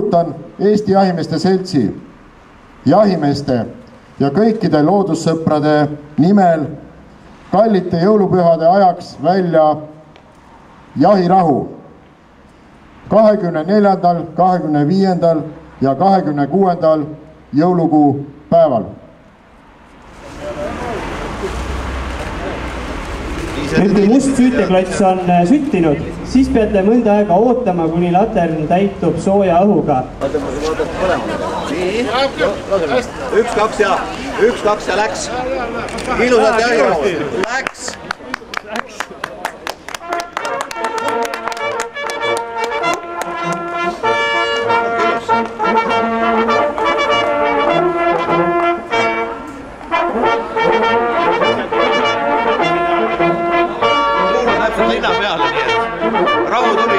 kuulutan Eesti Jahimeeste Seltsi, jahimeeste ja kõikide loodussõprade nimel kallite jõulupühade ajaks välja jahirahu 24., 25. ja 26. jõulukuu päeval. Nüüd kui must süüteklats on süttinud, siis peate mõnda aega ootama, kuni latern täitub sooja õhuga. Nii, 1, 2 ja 1, 2 ja läks. Ilusalt jahirahu. Läks. Linna peale, nii et rahu tuleb.